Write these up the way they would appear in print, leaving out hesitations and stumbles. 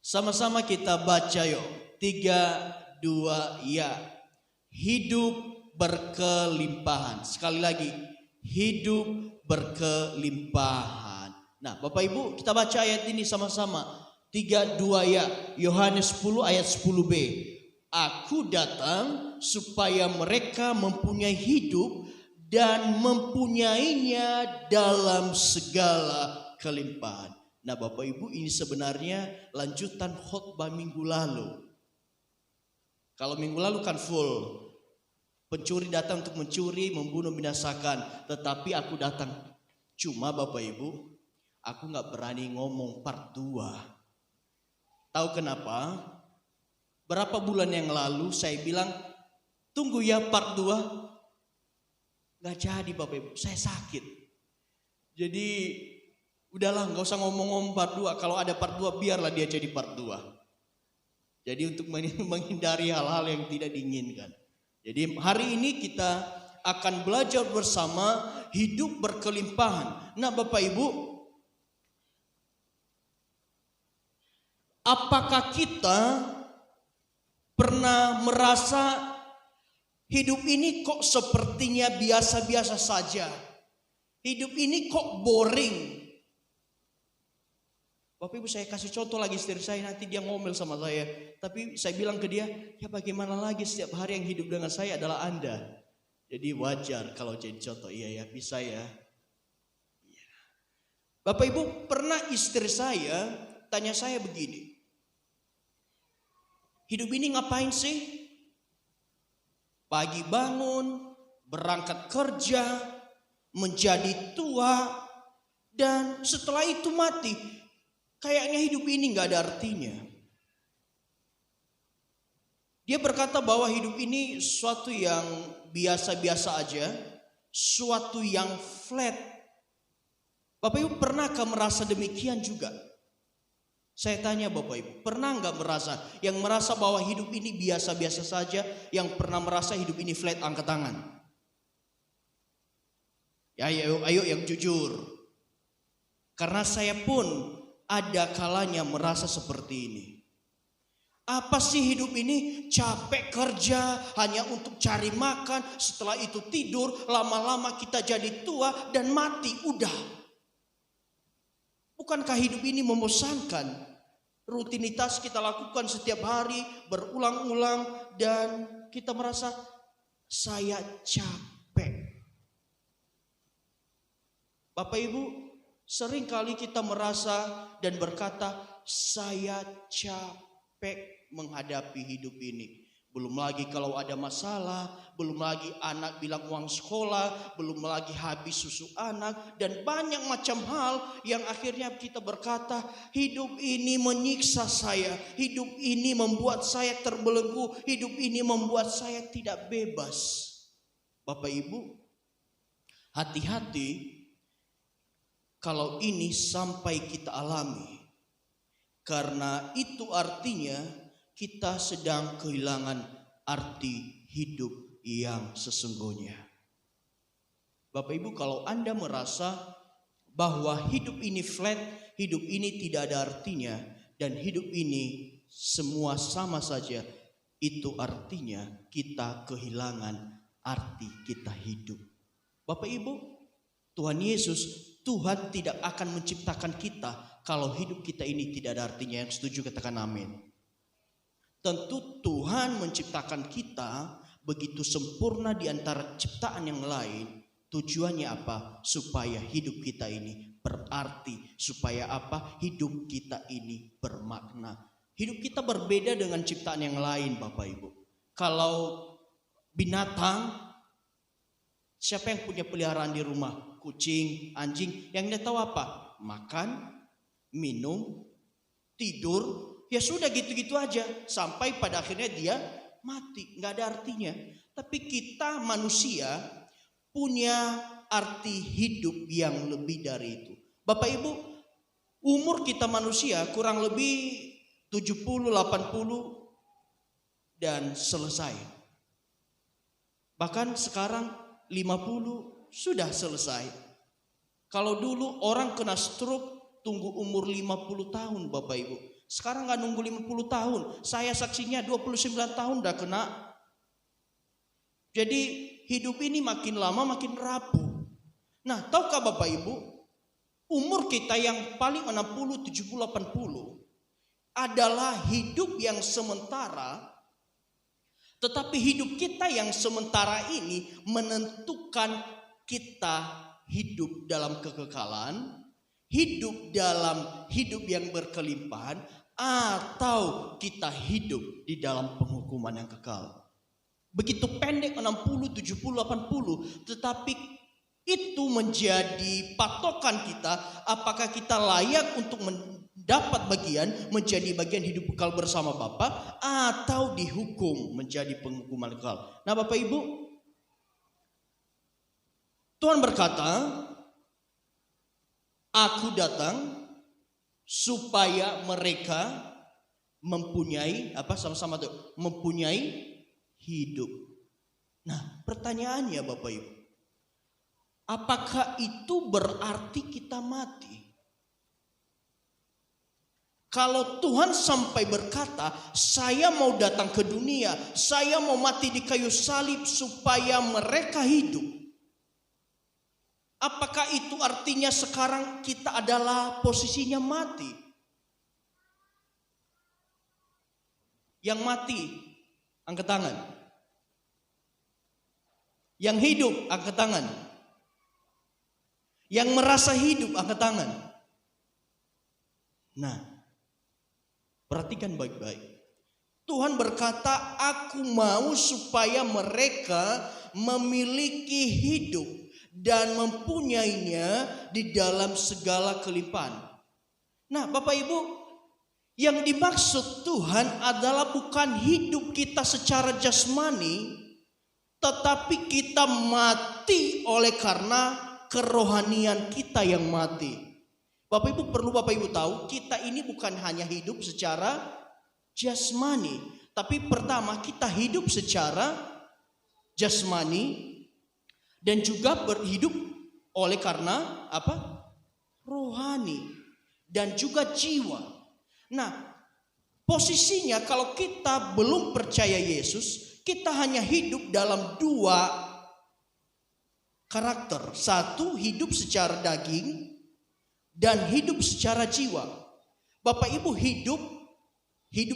Sama-sama kita baca yuk. 3, 2, ya. Hidup berkelimpahan. Sekali lagi, hidup berkelimpahan. Nah, Bapak Ibu, kita baca ayat ini sama-sama. 3, 2, ya. Yohanes 10 ayat 10b. Aku datang supaya mereka mempunyai hidup dan mempunyainya dalam segala kelimpahan. Nah, Bapak Ibu, ini sebenarnya lanjutan khotbah minggu lalu. Kalau minggu lalu kan full. Pencuri datang untuk mencuri, membunuh, binasakan. Tetapi aku datang. Cuma Bapak Ibu, aku gak berani ngomong part 2. Tahu kenapa? Berapa bulan yang lalu saya bilang, tunggu ya part 2. Gak jadi Bapak Ibu, saya sakit. Jadi udahlah, gak usah ngomong-ngomong part 2. Kalau ada part 2, biarlah dia jadi part 2. Jadi untuk menghindari hal-hal yang tidak diinginkan. Jadi hari ini kita akan belajar bersama hidup berkelimpahan. Nah Bapak Ibu, apakah kita pernah merasa hidup ini kok sepertinya biasa-biasa saja? Hidup ini kok boring? Bapak Ibu, saya kasih contoh lagi istri saya, nanti dia ngomel sama saya. Tapi saya bilang ke dia, ya bagaimana lagi, setiap hari yang hidup dengan saya adalah Anda. Jadi wajar kalau jadi contoh. Iya ya, bisa ya. Iya. Bapak Ibu, pernah istri saya tanya saya begini, hidup ini ngapain sih? Pagi bangun, berangkat kerja, menjadi tua, dan setelah itu mati. Kayaknya hidup ini gak ada artinya. Dia berkata bahwa hidup ini suatu yang biasa-biasa aja, suatu yang flat. Bapak Ibu, pernahkah merasa demikian juga? Saya tanya Bapak Ibu, pernah gak merasa? Yang merasa bahwa hidup ini biasa-biasa saja, yang pernah merasa hidup ini flat, angkat tangan. Ya, ayo yang jujur. Karena saya pun ada kalanya merasa seperti ini. Apa sih hidup ini? Capek kerja hanya untuk cari makan, setelah itu tidur, lama-lama kita jadi tua dan mati, udah. Bukankah hidup ini membosankan? Rutinitas kita lakukan setiap hari, berulang-ulang, dan kita merasa saya capek. Bapak Ibu, sering kali kita merasa dan berkata, saya capek menghadapi hidup ini. Belum lagi kalau ada masalah, belum lagi anak bilang uang sekolah, belum lagi habis susu anak, dan banyak macam hal yang akhirnya kita berkata, hidup ini menyiksa saya, hidup ini membuat saya terbelenggu, hidup ini membuat saya tidak bebas. Bapak Ibu, hati-hati kalau ini sampai kita alami, karena itu artinya kita sedang kehilangan arti hidup yang sesungguhnya. Bapak Ibu, kalau Anda merasa bahwa hidup ini flat, hidup ini tidak ada artinya, dan hidup ini semua sama saja, itu artinya kita kehilangan arti kita hidup. Bapak Ibu, Tuhan Yesus, Tuhan tidak akan menciptakan kita kalau hidup kita ini tidak ada artinya. Yang setuju katakan amin. Tentu Tuhan menciptakan kita begitu sempurna di antara ciptaan yang lain. Tujuannya apa? Supaya hidup kita ini berarti. Supaya apa? Hidup kita ini bermakna. Hidup kita berbeda dengan ciptaan yang lain Bapak Ibu. Kalau binatang, siapa yang punya peliharaan di rumah? Kucing, anjing, yang dia tahu apa? Makan, minum, tidur, ya sudah gitu-gitu aja. Sampai pada akhirnya dia mati, gak ada artinya. Tapi kita manusia punya arti hidup yang lebih dari itu. Bapak Ibu, umur kita manusia kurang lebih 70, 80 dan selesai. Bahkan sekarang 50 sudah selesai. Kalau dulu orang kena stroke tunggu umur 50 tahun Bapak Ibu. Sekarang nggak nunggu 50 tahun. Saya saksinya 29 tahun udah kena. Jadi hidup ini makin lama makin rapuh. Nah, tahukah Bapak Ibu, umur kita yang paling 60, 70, 80 adalah hidup yang sementara. Tetapi hidup kita yang sementara ini menentukan kita hidup dalam kekekalan, hidup dalam hidup yang berkelimpahan, atau kita hidup di dalam penghukuman yang kekal. Begitu pendek 60, 70, 80, tetapi itu menjadi patokan kita apakah kita layak untuk mendapat bagian, menjadi bagian hidup kekal bersama Bapa, atau dihukum menjadi penghukuman kekal. Nah, Bapak Ibu, Tuhan berkata, aku datang supaya mereka mempunyai sama-sama tuh, mempunyai hidup. Nah, pertanyaannya Bapak Ibu, apakah itu berarti kita mati? Kalau Tuhan sampai berkata, saya mau datang ke dunia, saya mau mati di kayu salib supaya mereka hidup. Apakah itu artinya sekarang kita adalah posisinya mati? Yang mati, angkat tangan. Yang hidup, angkat tangan. Yang merasa hidup, angkat tangan. Nah, perhatikan baik-baik. Tuhan berkata, aku mau supaya mereka memiliki hidup dan mempunyainya di dalam segala kelimpahan. Nah, Bapak Ibu, yang dimaksud Tuhan adalah bukan hidup kita secara jasmani, tetapi kita mati oleh karena kerohanian kita yang mati. Bapak Ibu, perlu Bapak Ibu tahu, kita ini bukan hanya hidup secara jasmani, tapi pertama kita hidup secara jasmani dan juga berhidup oleh karena apa? Rohani dan juga jiwa. Nah, posisinya kalau kita belum percaya Yesus, kita hanya hidup dalam dua karakter. Satu, hidup secara daging dan hidup secara jiwa. Bapak Ibu hidup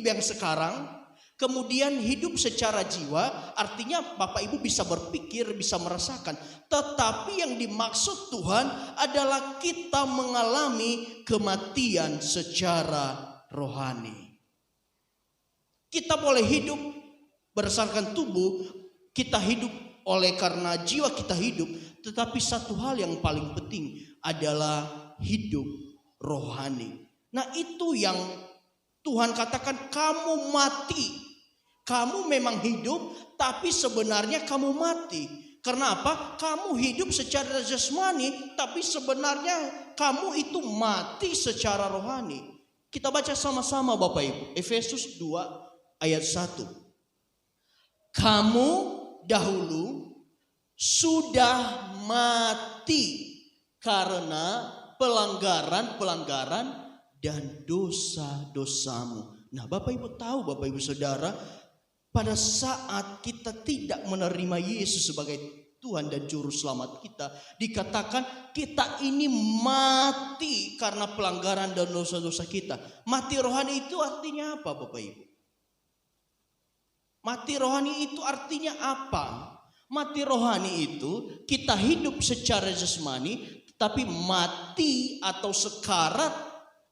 yang sekarang, kemudian hidup secara jiwa, artinya Bapak Ibu bisa berpikir, bisa merasakan. Tetapi yang dimaksud Tuhan adalah kita mengalami kematian secara rohani. Kita boleh hidup berdasarkan tubuh, kita hidup oleh karena jiwa kita hidup. Tetapi satu hal yang paling penting adalah hidup rohani. Nah, itu yang Tuhan katakan, kamu mati. Kamu memang hidup, tapi sebenarnya kamu mati. Karena apa? Kamu hidup secara jasmani, tapi sebenarnya kamu itu mati secara rohani. Kita baca sama-sama Bapak Ibu. Efesus 2 ayat 1. Kamu dahulu sudah mati karena pelanggaran dan dosa-dosamu. Nah, Bapak Ibu tahu, Bapak Ibu Saudara, pada saat kita tidak menerima Yesus sebagai Tuhan dan Juru Selamat kita, dikatakan kita ini mati karena pelanggaran dan dosa-dosa kita. Mati rohani itu artinya apa Bapak Ibu? Mati rohani itu artinya apa? Mati rohani itu kita hidup secara jasmani, tapi mati atau sekarat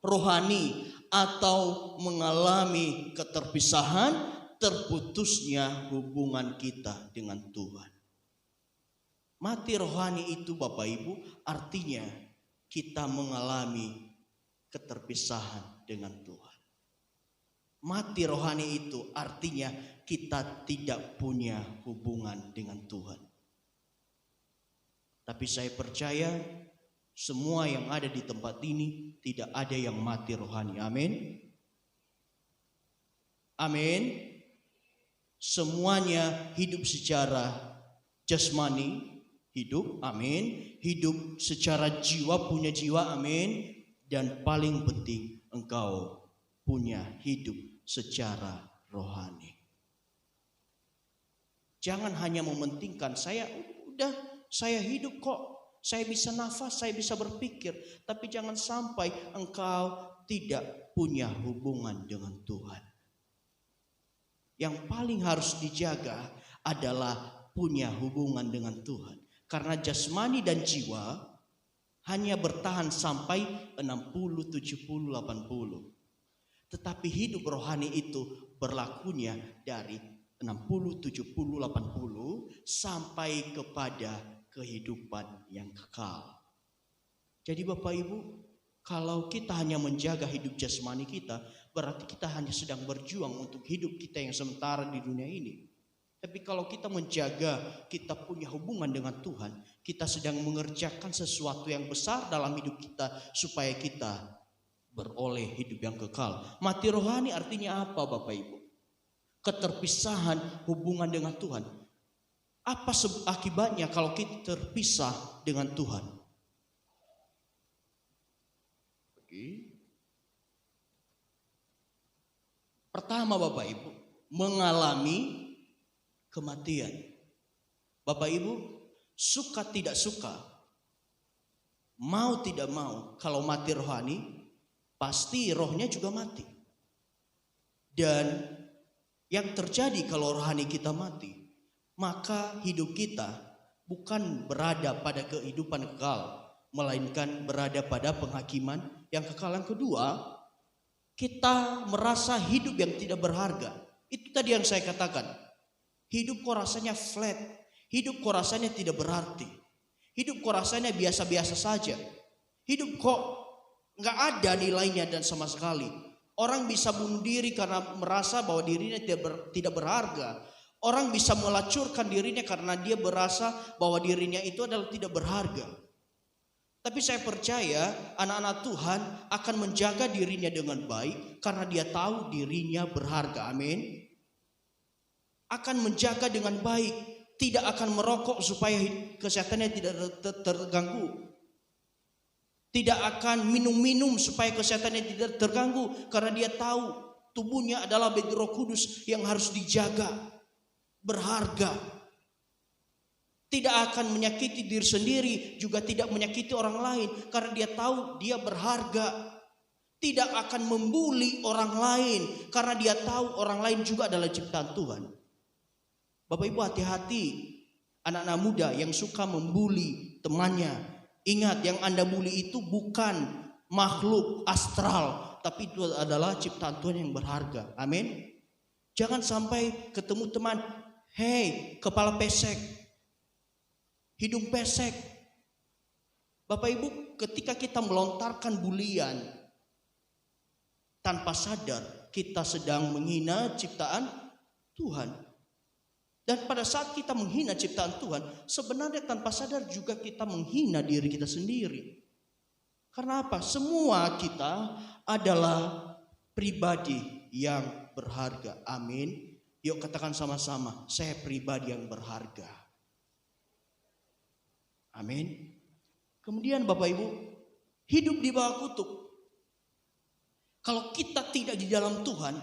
rohani, atau mengalami keterpisahan, terputusnya hubungan kita dengan Tuhan. Mati rohani itu Bapak Ibu artinya kita mengalami keterpisahan dengan Tuhan. Mati rohani itu artinya kita tidak punya hubungan dengan Tuhan. Tapi saya percaya semua yang ada di tempat ini tidak ada yang mati rohani. Amin. Amin. Semuanya hidup secara jasmani, hidup, amin. Hidup secara jiwa, punya jiwa, amin. Dan paling penting, engkau punya hidup secara rohani. Jangan hanya mementingkan saya hidup kok, saya bisa nafas, saya bisa berpikir, tapi jangan sampai engkau tidak punya hubungan dengan Tuhan. Yang paling harus dijaga adalah punya hubungan dengan Tuhan. Karena jasmani dan jiwa hanya bertahan sampai 60, 70, 80. Tetapi hidup rohani itu berlakunya dari 60, 70, 80 sampai kepada kehidupan yang kekal. Jadi Bapak Ibu, kalau kita hanya menjaga hidup jasmani kita, berarti kita hanya sedang berjuang untuk hidup kita yang sementara di dunia ini. Tapi kalau kita menjaga, kita punya hubungan dengan Tuhan, kita sedang mengerjakan sesuatu yang besar dalam hidup kita supaya kita beroleh hidup yang kekal. Mati rohani artinya apa Bapak Ibu? Keterpisahan hubungan dengan Tuhan. Apa akibatnya kalau kita terpisah dengan Tuhan? Pertama Bapak Ibu, mengalami kematian. Bapak Ibu, suka tidak suka, mau tidak mau, kalau mati rohani, pasti rohnya juga mati. Dan yang terjadi kalau rohani kita mati, maka hidup kita bukan berada pada kehidupan kekal, melainkan berada pada penghakiman yang kekal. Yang kedua, kita merasa hidup yang tidak berharga. Itu tadi yang saya katakan. Hidup kok rasanya flat, hidup kok rasanya tidak berarti, hidup kok rasanya biasa-biasa saja, hidup kok nggak ada nilainya dan sama sekali. Orang bisa bunuh diri karena merasa bahwa dirinya tidak berharga. Orang bisa melacurkan dirinya karena dia merasa bahwa dirinya itu adalah tidak berharga. Tapi saya percaya anak-anak Tuhan akan menjaga dirinya dengan baik karena dia tahu dirinya berharga. Amin. Akan menjaga dengan baik, tidak akan merokok supaya kesehatannya tidak terganggu. Tidak akan minum-minum supaya kesehatannya tidak terganggu karena dia tahu tubuhnya adalah bait Roh Kudus yang harus dijaga, berharga. Tidak akan menyakiti diri sendiri, juga tidak menyakiti orang lain karena dia tahu dia berharga. Tidak akan membuli orang lain karena dia tahu orang lain juga adalah ciptaan Tuhan. Bapak Ibu, hati-hati anak-anak muda yang suka membuli temannya. Ingat, yang Anda bully itu bukan makhluk astral, tapi itu adalah ciptaan Tuhan yang berharga. Amin. Jangan sampai ketemu teman, hei kepala pesek, hidung pesek. Bapak Ibu, ketika kita melontarkan bulian, tanpa sadar kita sedang menghina ciptaan Tuhan. Dan pada saat kita menghina ciptaan Tuhan, sebenarnya tanpa sadar juga kita menghina diri kita sendiri. Karena apa? Semua kita adalah pribadi yang berharga. Amin. Yuk katakan sama-sama, saya pribadi yang berharga. Amin. Kemudian Bapak Ibu, hidup di bawah kutuk. Kalau kita tidak di dalam Tuhan,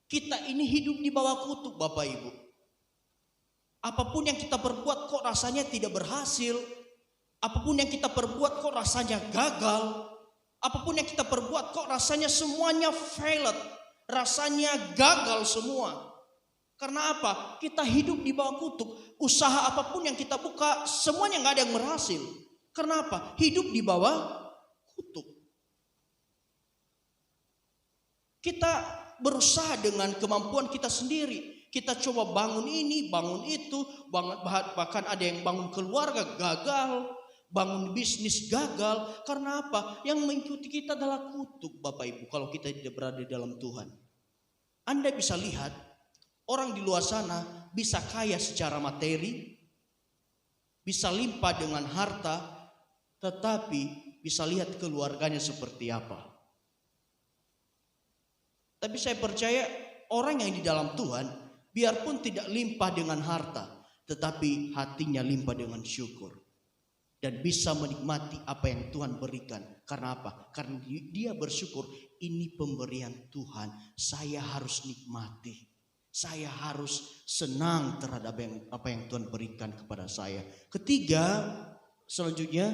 kita ini hidup di bawah kutuk Bapak Ibu. Apapun yang kita perbuat kok rasanya tidak berhasil. Apapun yang kita perbuat kok rasanya gagal. Apapun yang kita perbuat kok rasanya semuanya failed. Rasanya gagal semua. Karena apa? Kita hidup di bawah kutuk. Usaha apapun yang kita buka semuanya gak ada yang berhasil. Karena apa? Hidup di bawah kutuk. Kita berusaha dengan kemampuan kita sendiri. Kita coba bangun ini, bangun itu, bahkan ada yang bangun keluarga gagal, bangun bisnis gagal. Karena apa? Yang mengikuti kita adalah kutuk Bapak Ibu kalau kita tidak berada di dalam Tuhan. Anda bisa lihat orang di luar sana bisa kaya secara materi, bisa limpah dengan harta, tetapi bisa lihat keluarganya seperti apa. Tapi saya percaya orang yang di dalam Tuhan biarpun tidak limpah dengan harta, tetapi hatinya limpah dengan syukur. dan bisa menikmati apa yang Tuhan berikan. Karena apa? Karena dia bersyukur, ini pemberian Tuhan, saya harus nikmati. Saya harus senang terhadap apa yang Tuhan berikan kepada saya. Ketiga, selanjutnya,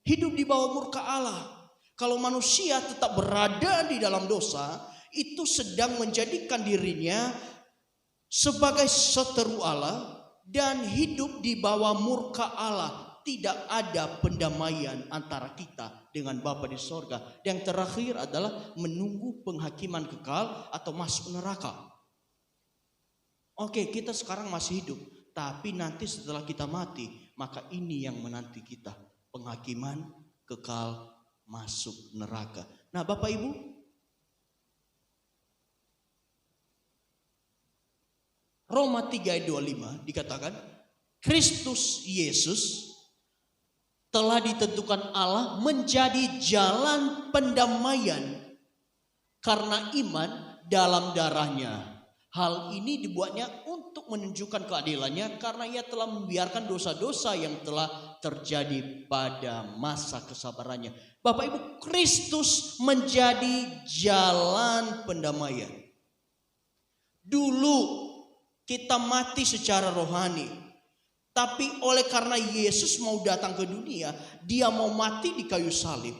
hidup di bawah murka Allah. Kalau manusia tetap berada di dalam dosa, itu sedang menjadikan dirinya sebagai seteru Allah dan hidup di bawah murka Allah. Tidak ada pendamaian antara kita dengan Bapa di sorga. Yang terakhir adalah menunggu penghakiman kekal atau masuk neraka. Oke, kita sekarang masih hidup, tapi nanti setelah kita mati, maka ini yang menanti kita, penghakiman kekal masuk neraka. Nah, Bapak Ibu, Roma 3 ayat 25 dikatakan, Kristus Yesus telah ditentukan Allah menjadi jalan pendamaian karena iman dalam darahnya. Hal ini dibuatnya untuk menunjukkan keadilannya karena ia telah membiarkan dosa-dosa yang telah terjadi pada masa kesabarannya. Bapak Ibu, Kristus menjadi jalan pendamaian. Dulu kita mati secara rohani. Tapi oleh karena Yesus mau datang ke dunia, dia mau mati di kayu salib.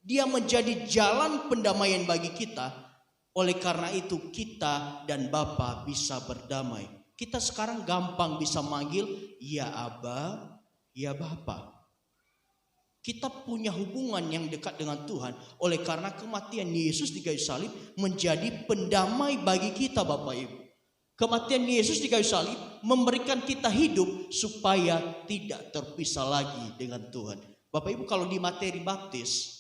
Dia menjadi jalan pendamaian bagi kita. Oleh karena itu kita dan Bapa bisa berdamai. Kita sekarang gampang bisa manggil ya Aba, ya Bapa. Kita punya hubungan yang dekat dengan Tuhan. Oleh karena kematian Yesus di kayu salib menjadi pendamai bagi kita, Bapak Ibu. Kematian Yesus di kayu salib memberikan kita hidup supaya tidak terpisah lagi dengan Tuhan. Bapak Ibu, kalau di materi baptis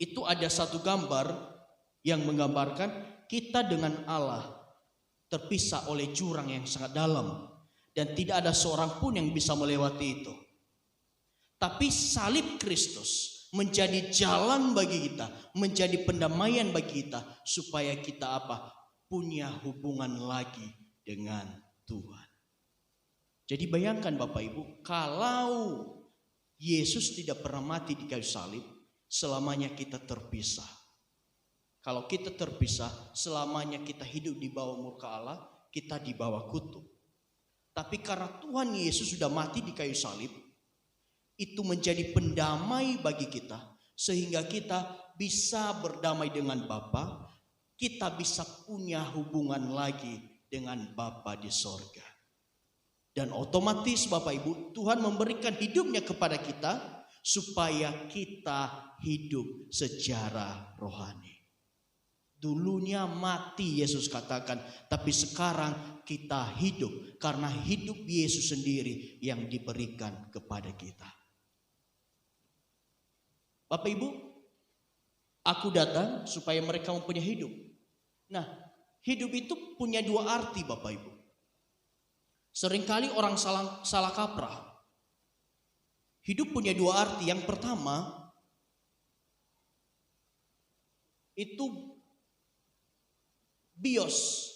itu ada satu gambar yang menggambarkan kita dengan Allah terpisah oleh jurang yang sangat dalam dan tidak ada seorang pun yang bisa melewati itu. Tapi salib Kristus menjadi jalan bagi kita, menjadi pendamaian bagi kita supaya kita apa? Punya hubungan lagi dengan Tuhan. Jadi bayangkan Bapak Ibu, kalau Yesus tidak pernah mati di kayu salib, selamanya kita terpisah. Kalau kita terpisah, selamanya kita hidup di bawah murka Allah, kita di bawah kutuk. Tapi karena Tuhan Yesus sudah mati di kayu salib, itu menjadi pendamai bagi kita, sehingga kita bisa berdamai dengan Bapa. Kita bisa punya hubungan lagi dengan Bapa di sorga. Dan otomatis Bapak Ibu, Tuhan memberikan hidupnya kepada kita supaya kita hidup secara rohani. Dulunya mati Yesus katakan, tapi sekarang kita hidup karena hidup Yesus sendiri yang diberikan kepada kita. Bapak Ibu, aku datang supaya mereka mempunyai hidup. Nah, hidup itu punya dua arti Bapak Ibu. Seringkali orang salah kaprah. Hidup punya dua arti. Yang pertama, itu bios.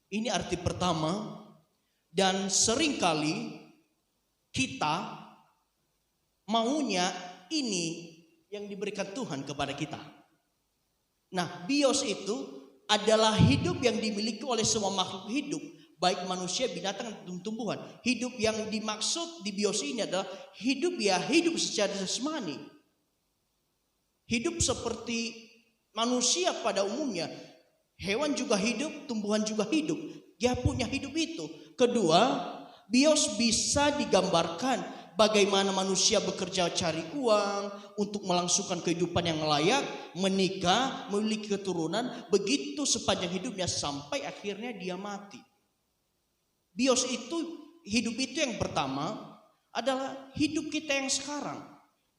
Ini arti pertama. Dan seringkali kita maunya ini yang diberikan Tuhan kepada kita. Nah, bios itu adalah hidup yang dimiliki oleh semua makhluk hidup, baik manusia, binatang, dan tumbuhan. Hidup yang dimaksud di bios ini adalah hidup hidup secara jasmani. Hidup seperti manusia pada umumnya. Hewan juga hidup, tumbuhan juga hidup. Dia punya hidup itu. Kedua, bios bisa digambarkan bagaimana manusia bekerja cari uang untuk melangsungkan kehidupan yang layak, menikah, memiliki keturunan, begitu sepanjang hidupnya sampai akhirnya dia mati. Bios itu, hidup itu yang pertama adalah hidup kita yang sekarang.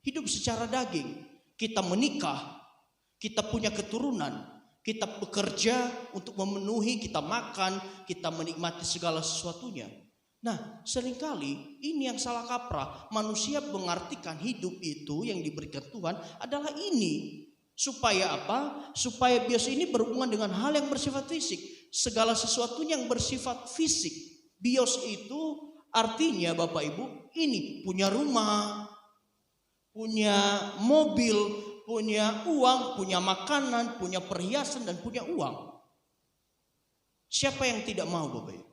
Hidup secara daging. Kita menikah, kita punya keturunan, kita bekerja untuk memenuhi, kita makan, kita menikmati segala sesuatunya. Nah, seringkali ini yang salah kaprah. Manusia mengartikan hidup itu yang diberikan Tuhan adalah ini. Supaya apa? Supaya bios ini berhubungan dengan hal yang bersifat fisik. Segala sesuatu yang bersifat fisik. Bios itu artinya Bapak Ibu ini punya rumah, punya mobil, punya uang, punya makanan, punya perhiasan, dan punya uang. Siapa yang tidak mau Bapak Ibu?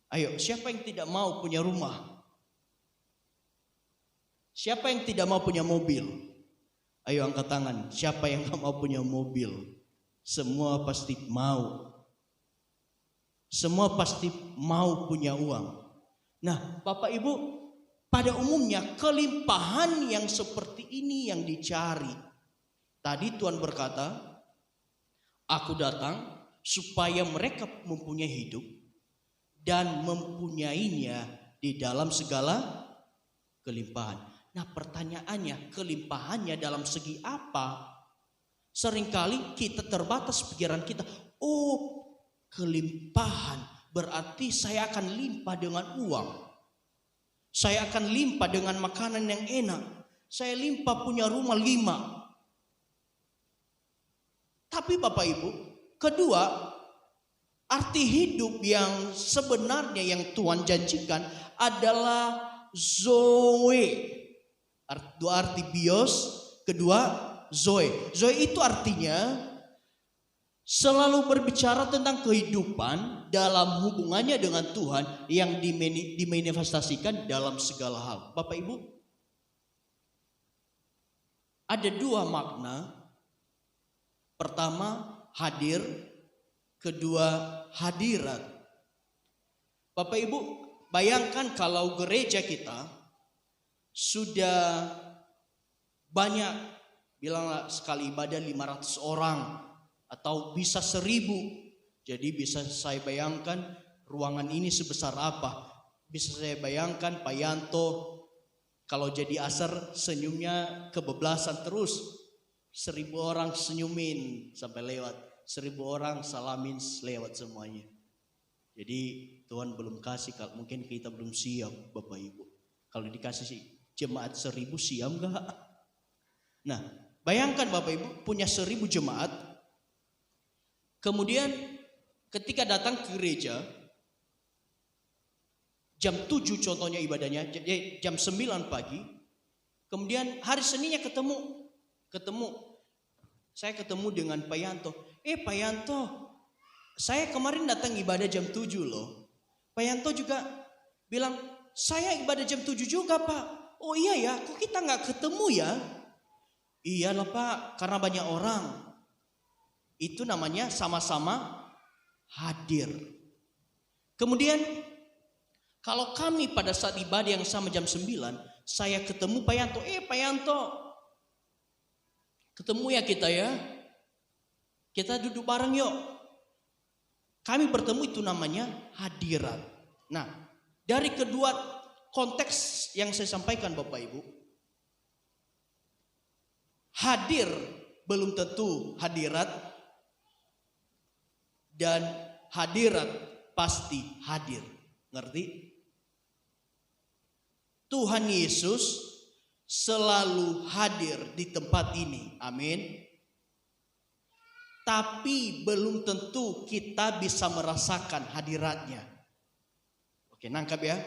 Ayo, siapa yang tidak mau punya rumah? Siapa yang tidak mau punya mobil? Ayo angkat tangan. Siapa yang gak mau punya mobil? Semua pasti mau. Semua pasti mau punya uang. Nah, Bapak Ibu, pada umumnya kelimpahan yang seperti ini yang dicari. Tadi Tuhan berkata, aku datang supaya mereka mempunyai hidup dan mempunyainya di dalam segala kelimpahan. Nah, pertanyaannya, kelimpahannya dalam segi apa? Seringkali kita terbatas pikiran kita. Oh, kelimpahan berarti saya akan limpah dengan uang. Saya akan limpah dengan makanan yang enak. Saya limpah punya rumah 5. Tapi Bapak Ibu, kedua, arti hidup yang sebenarnya yang Tuhan janjikan adalah Zoe. Dua arti bios, kedua Zoe. Zoe itu artinya selalu berbicara tentang kehidupan dalam hubungannya dengan Tuhan yang dimanifestasikan dalam segala hal. Bapak Ibu, ada 2 makna. Pertama, hadir. Kedua, hadirat. Bapak Ibu, bayangkan kalau gereja kita sudah banyak, bilanglah sekali ibadah 500 orang atau bisa 1000. Jadi bisa saya bayangkan ruangan ini sebesar apa. Bisa saya bayangkan Pak Yanto kalau jadi asar senyumnya kebablasan terus. 1000 orang senyumin sampai lewat. 1000 orang salamin lewat semuanya. Jadi Tuhan belum kasih, mungkin kita belum siap Bapak Ibu. Kalau dikasih jemaat 1000 siap enggak? Nah, bayangkan Bapak Ibu punya 1000 jemaat. Kemudian ketika datang ke gereja jam 7 contohnya ibadahnya, jam 9 pagi. Kemudian hari Seninnya ketemu. Saya ketemu dengan Pak Yanto. Pak Yanto, saya kemarin datang ibadah jam 7 loh. Pak Yanto juga bilang, saya ibadah jam 7 juga Pak. Oh iya ya, kok kita gak ketemu ya? Iyalah Pak, karena banyak orang. Itu namanya sama-sama hadir. Kemudian kalau kami pada saat ibadah yang sama jam 9, saya ketemu Pak Yanto. Pak Yanto, ketemu ya kita ya. Kita duduk bareng yuk. Kami bertemu, itu namanya hadirat. Nah, dari kedua konteks yang saya sampaikan Bapak Ibu, hadir belum tentu hadirat, dan hadirat pasti hadir. Ngerti? Tuhan Yesus selalu hadir di tempat ini. Amin. Tapi belum tentu kita bisa merasakan hadiratnya. Oke, nangkap ya.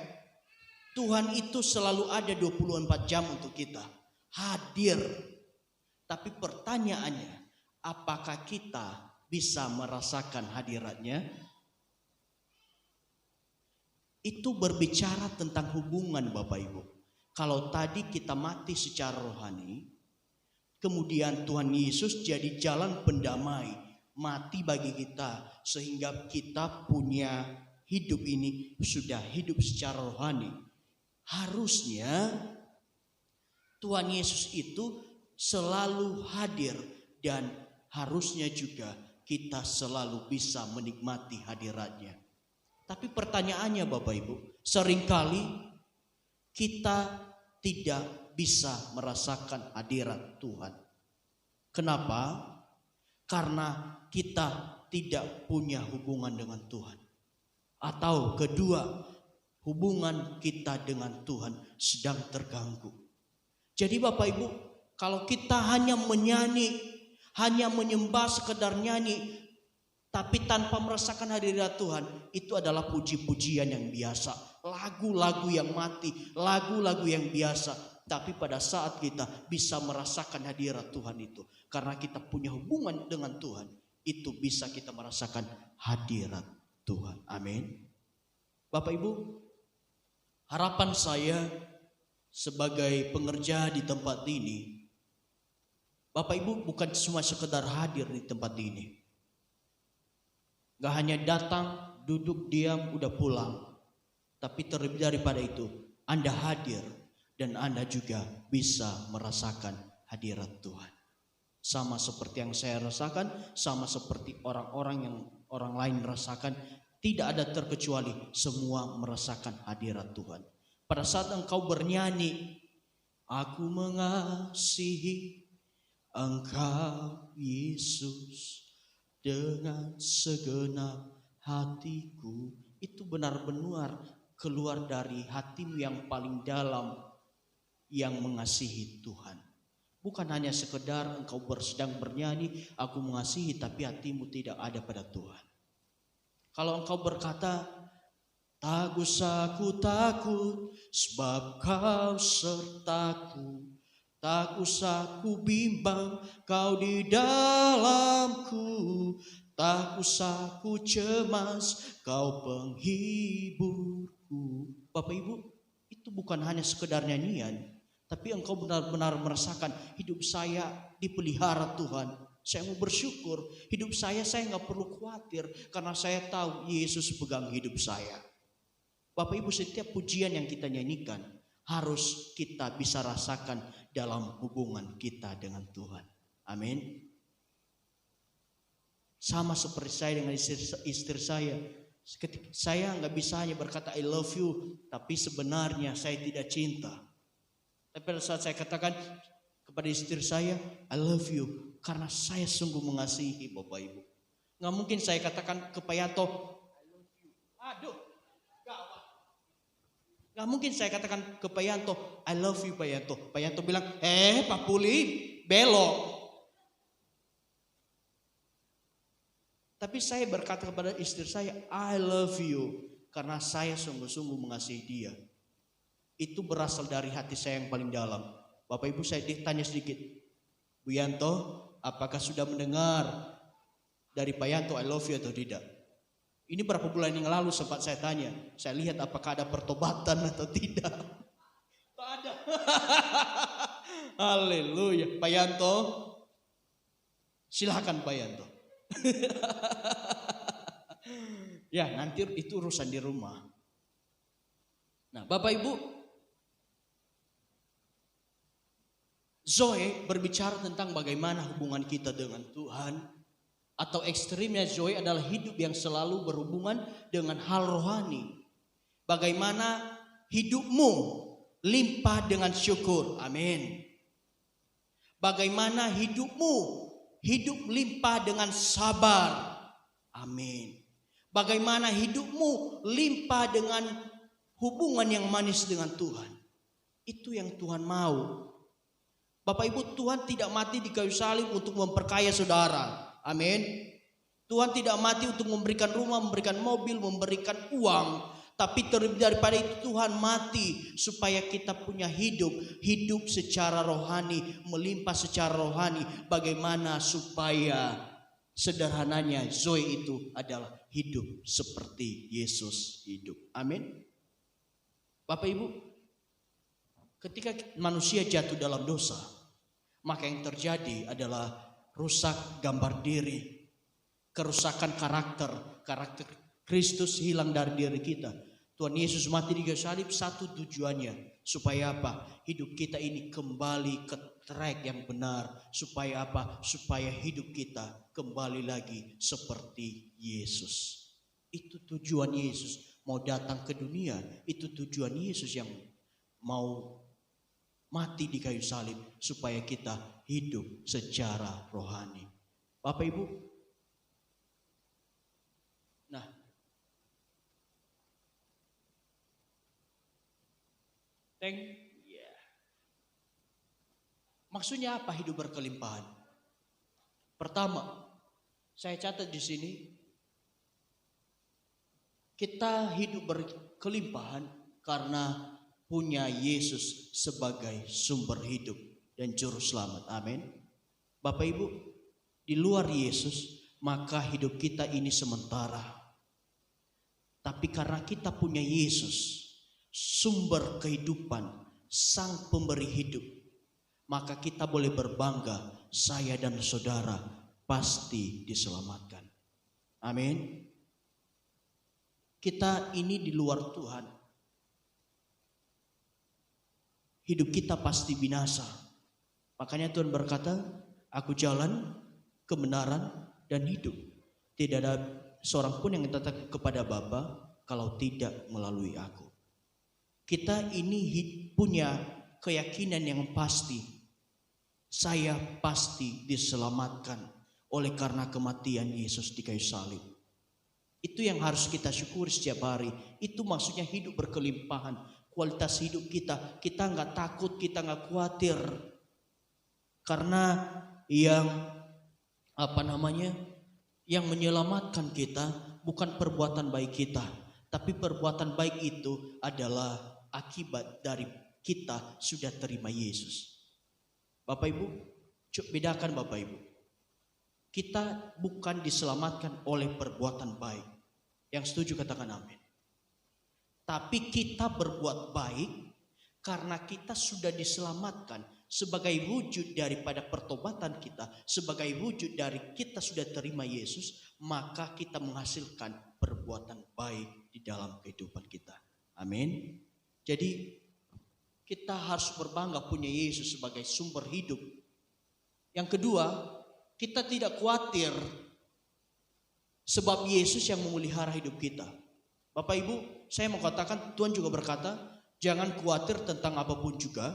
Tuhan itu selalu ada 24 jam untuk kita. Hadir. Tapi pertanyaannya, apakah kita bisa merasakan hadiratnya? Itu berbicara tentang hubungan Bapak Ibu. Kalau tadi kita mati secara rohani, kemudian Tuhan Yesus jadi jalan pendamai, mati bagi kita, sehingga kita punya hidup ini sudah hidup secara rohani. Harusnya Tuhan Yesus itu selalu hadir, dan harusnya juga kita selalu bisa menikmati hadiratnya. Tapi pertanyaannya Bapak Ibu, seringkali kita tidak bisa merasakan hadirat Tuhan. Kenapa? Karena kita tidak punya hubungan dengan Tuhan. Atau kedua, hubungan kita dengan Tuhan sedang terganggu. Jadi Bapak Ibu, kalau kita hanya menyanyi, hanya menyembah sekedar nyanyi, Tapi tanpa merasakan hadirat Tuhan, itu adalah puji-pujian yang biasa. Lagu-lagu yang mati, lagu-lagu yang biasa. Tapi pada saat kita bisa merasakan hadirat Tuhan itu, karena kita punya hubungan dengan Tuhan, itu bisa kita merasakan hadirat Tuhan. Amin. Bapak Ibu, harapan saya sebagai pengerja di tempat ini, Bapak Ibu bukan cuma sekedar hadir di tempat ini. Gak hanya datang, duduk, diam, udah pulang. Tapi terlebih daripada itu, Anda hadir dan Anda juga bisa merasakan hadirat Tuhan. Sama seperti yang saya rasakan, sama seperti orang-orang yang orang lain rasakan, tidak ada terkecuali, semua merasakan hadirat Tuhan. Pada saat engkau bernyanyi, aku mengasihi Engkau Yesus dengan segenap hatiku, itu benar-benar keluar dari hatimu yang paling dalam yang mengasihi Tuhan. Bukan hanya sekedar engkau sedang bernyanyi, aku mengasihi, tapi hatimu tidak ada pada Tuhan. Kalau engkau berkata, tak usah ku takut, sebab kau sertaku. Tak usah ku bimbang, kau di dalamku. Tak usah ku cemas, kau penghiburku. Bapak Ibu, itu bukan hanya sekedar nyanyian, tapi engkau benar-benar merasakan hidup saya dipelihara Tuhan. Saya mau bersyukur, hidup saya gak perlu khawatir, karena saya tahu Yesus pegang hidup saya. Bapak Ibu, setiap pujian yang kita nyanyikan harus kita bisa rasakan dalam hubungan kita dengan Tuhan. Amin. Sama seperti saya dengan istri saya. Saya gak bisa hanya berkata I love you, tapi sebenarnya saya tidak cinta. Tapi pada saat saya katakan kepada istri saya I love you, karena saya sungguh mengasihi Bapak Ibu. Gak mungkin saya katakan ke Pak Yanto I love you. Aduh, gak mungkin saya katakan ke Pak Yanto I love you Pak Yanto. Pak Yanto bilang Pak Puli belok. Tapi saya berkata kepada istri saya I love you, karena saya sungguh-sungguh mengasihi dia. Itu berasal dari hati saya yang paling dalam. Bapak Ibu, saya ditanya sedikit, Bu Yanto, apakah sudah mendengar dari Pak Yanto I love you atau tidak? Ini berapa bulan yang lalu sempat saya tanya. Saya lihat apakah ada pertobatan atau tidak. Tak ada. Haleluya. Pak Yanto, silakan Pak Yanto. Ya, nanti itu urusan di rumah. Nah, Bapak Ibu, Zoe berbicara tentang bagaimana hubungan kita dengan Tuhan. Atau ekstrimnya Zoe adalah hidup yang selalu berhubungan dengan hal rohani. Bagaimana hidupmu limpah dengan syukur. Amin. Bagaimana hidupmu hidup limpah dengan sabar. Amin. Bagaimana hidupmu limpah dengan hubungan yang manis dengan Tuhan. Itu yang Tuhan mau. Bapak Ibu, Tuhan tidak mati di kayu salib untuk memperkaya saudara. Amin. Tuhan tidak mati untuk memberikan rumah, memberikan mobil, memberikan uang. Tapi terlebih daripada itu Tuhan mati supaya kita punya hidup secara rohani, melimpah secara rohani. Bagaimana supaya sederhananya Zoe itu adalah hidup seperti Yesus hidup. Amin. Bapak Ibu, ketika manusia jatuh dalam dosa, maka yang terjadi adalah rusak gambar diri, kerusakan karakter Kristus hilang dari diri kita. Tuhan Yesus mati di kayu salib, satu tujuannya, supaya apa? Hidup kita ini kembali ke track yang benar. Supaya apa? Supaya hidup kita kembali lagi seperti Yesus. Itu tujuan Yesus mau datang ke dunia. Itu tujuan Yesus yang mau mati di kayu salib supaya kita hidup secara rohani. Bapak Ibu, nah, maksudnya apa hidup berkelimpahan? Pertama, saya catat di sini, Kita hidup berkelimpahan karena punya Yesus sebagai sumber hidup dan juru selamat. Amin. Bapak Ibu, di luar Yesus maka hidup kita ini sementara. Tapi karena kita punya Yesus, sumber kehidupan, sang pemberi hidup, maka kita boleh berbangga, saya dan saudara pasti diselamatkan. Amin. Kita ini di luar Tuhan, hidup kita pasti binasa. Makanya Tuhan berkata, aku jalan, kebenaran, dan hidup. Tidak ada seorang pun yang datang kepada Bapa kalau tidak melalui aku. Kita ini punya keyakinan yang pasti. Saya pasti diselamatkan oleh karena kematian Yesus di kayu salib. Itu yang harus kita syukuri setiap hari. Itu maksudnya hidup berkelimpahan. Kualitas hidup kita nggak takut, kita nggak khawatir. Karena yang menyelamatkan kita bukan perbuatan baik kita, tapi perbuatan baik itu adalah akibat dari kita sudah terima Yesus. Bapak Ibu, bedakan Bapak Ibu. Kita bukan diselamatkan oleh perbuatan baik. Yang setuju katakan amin. Tapi kita berbuat baik karena kita sudah diselamatkan sebagai wujud daripada pertobatan kita, sebagai wujud dari kita sudah terima Yesus, maka kita menghasilkan perbuatan baik di dalam kehidupan kita. Amin. Jadi kita harus berbangga punya Yesus sebagai sumber hidup. Yang kedua, kita tidak khawatir sebab Yesus yang memelihara hidup kita. Bapak Ibu, saya mau katakan, Tuhan juga berkata, jangan khawatir tentang apapun juga,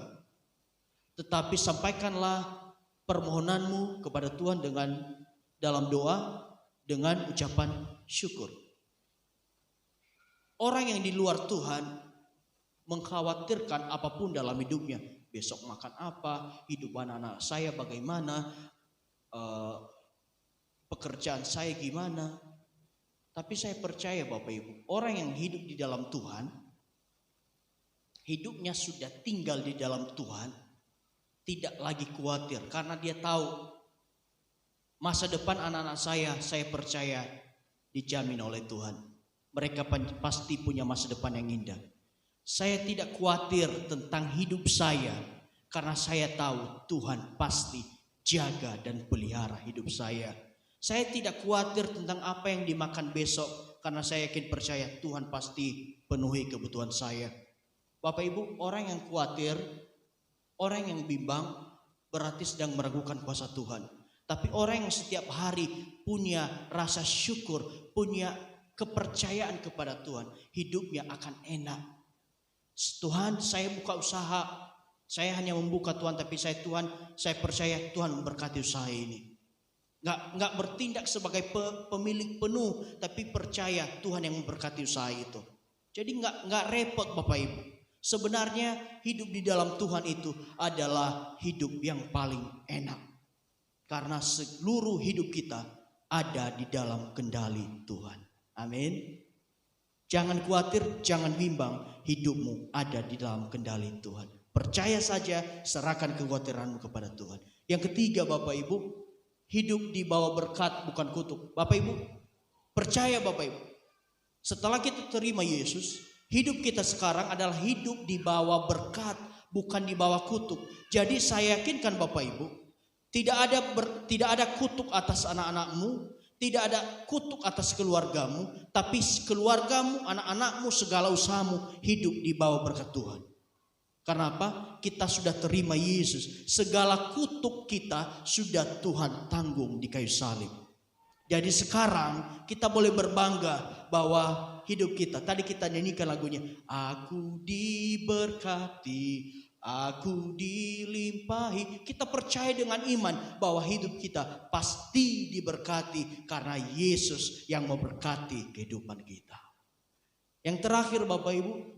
tetapi sampaikanlah permohonanmu kepada Tuhan dengan dalam doa, dengan ucapan syukur. Orang yang di luar Tuhan mengkhawatirkan apapun dalam hidupnya. Besok makan apa, hidup anak-anak saya bagaimana, pekerjaan saya gimana. Tapi saya percaya Bapak Ibu, orang yang hidup di dalam Tuhan, hidupnya sudah tinggal di dalam Tuhan, tidak lagi khawatir karena dia tahu masa depan anak-anak saya percaya dijamin oleh Tuhan. Mereka pasti punya masa depan yang indah. Saya tidak khawatir tentang hidup saya karena saya tahu Tuhan pasti jaga dan pelihara hidup saya. Saya tidak khawatir tentang apa yang dimakan besok karena saya yakin percaya Tuhan pasti penuhi kebutuhan saya. Bapak Ibu, orang yang khawatir, orang yang bimbang berarti sedang meragukan kuasa Tuhan. Tapi orang yang setiap hari punya rasa syukur, punya kepercayaan kepada Tuhan, hidupnya akan enak. Tuhan, saya buka usaha, saya hanya membuka Tuhan, tapi saya percaya Tuhan memberkati usaha ini. Nggak bertindak sebagai pemilik penuh, tapi percaya Tuhan yang memberkati usaha itu. Jadi nggak repot Bapak Ibu. Sebenarnya hidup di dalam Tuhan itu adalah hidup yang paling enak. Karena seluruh hidup kita ada di dalam kendali Tuhan. Amin. Jangan khawatir, jangan bimbang, hidupmu ada di dalam kendali Tuhan. Percaya saja, serahkan kekhawatiranmu kepada Tuhan. Yang ketiga Bapak Ibu, hidup di bawah berkat bukan kutuk. Bapak Ibu, percaya Bapak Ibu. Setelah kita terima Yesus, hidup kita sekarang adalah hidup di bawah berkat, bukan di bawah kutuk. Jadi saya yakinkan Bapak Ibu, tidak ada kutuk atas anak-anakmu, tidak ada kutuk atas keluargamu, tapi keluargamu, anak-anakmu, segala usahamu hidup di bawah berkat Tuhan. Karena apa? Kita sudah terima Yesus. Segala kutuk kita sudah Tuhan tanggung di kayu salib. Jadi sekarang kita boleh berbangga bahwa hidup kita, tadi kita nyanyikan lagunya, aku diberkati, aku dilimpahi. Kita percaya dengan iman bahwa hidup kita pasti diberkati karena Yesus yang memberkati kehidupan kita. Yang terakhir Bapak Ibu,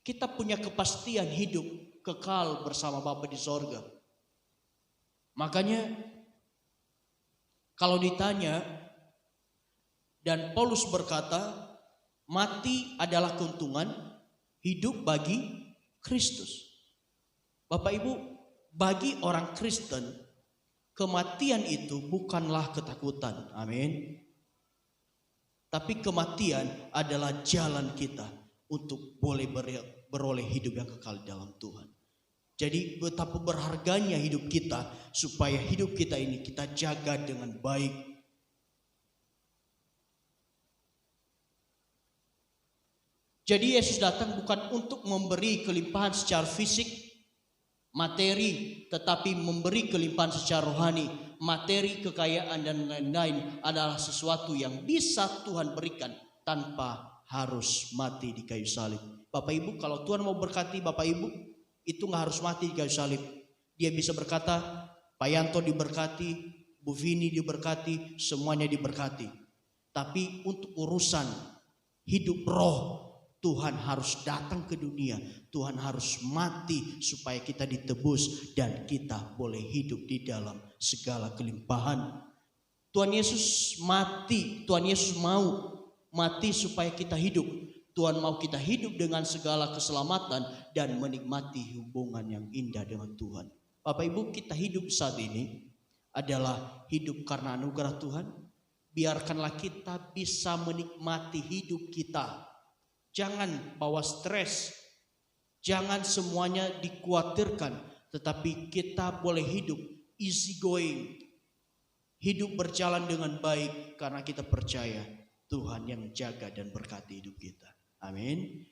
kita punya kepastian hidup kekal bersama Bapa di sorga. Makanya kalau ditanya, dan Paulus berkata, Mati adalah keuntungan, hidup bagi Kristus. Bapak Ibu, bagi orang Kristen, kematian itu bukanlah ketakutan. Amin. Tapi kematian adalah jalan kita untuk boleh beroleh hidup yang kekal dalam Tuhan. Jadi betapa berharganya hidup kita, supaya hidup kita ini kita jaga dengan baik. Jadi Yesus datang bukan untuk memberi kelimpahan secara fisik, materi, tetapi memberi kelimpahan secara rohani. Materi, kekayaan, dan lain-lain adalah sesuatu yang bisa Tuhan berikan tanpa harus mati di kayu salib. Bapak Ibu, kalau Tuhan mau berkati Bapak Ibu, itu gak harus mati di kayu salib. Dia bisa berkata, Pak Yanto diberkati, Bu Vini diberkati, semuanya diberkati. Tapi untuk urusan hidup roh, Tuhan harus datang ke dunia. Tuhan harus mati supaya kita ditebus dan kita boleh hidup di dalam segala kelimpahan. Tuhan Yesus mati, Tuhan Yesus mau mati supaya kita hidup. Tuhan mau kita hidup dengan segala keselamatan dan menikmati hubungan yang indah dengan Tuhan. Bapak Ibu, kita hidup saat ini adalah hidup karena anugerah Tuhan. Biarkanlah kita bisa menikmati hidup kita. Jangan bawa stres, jangan semuanya dikhawatirkan, tetapi kita boleh hidup easy going, hidup berjalan dengan baik karena kita percaya Tuhan yang jaga dan berkati hidup kita. Amin.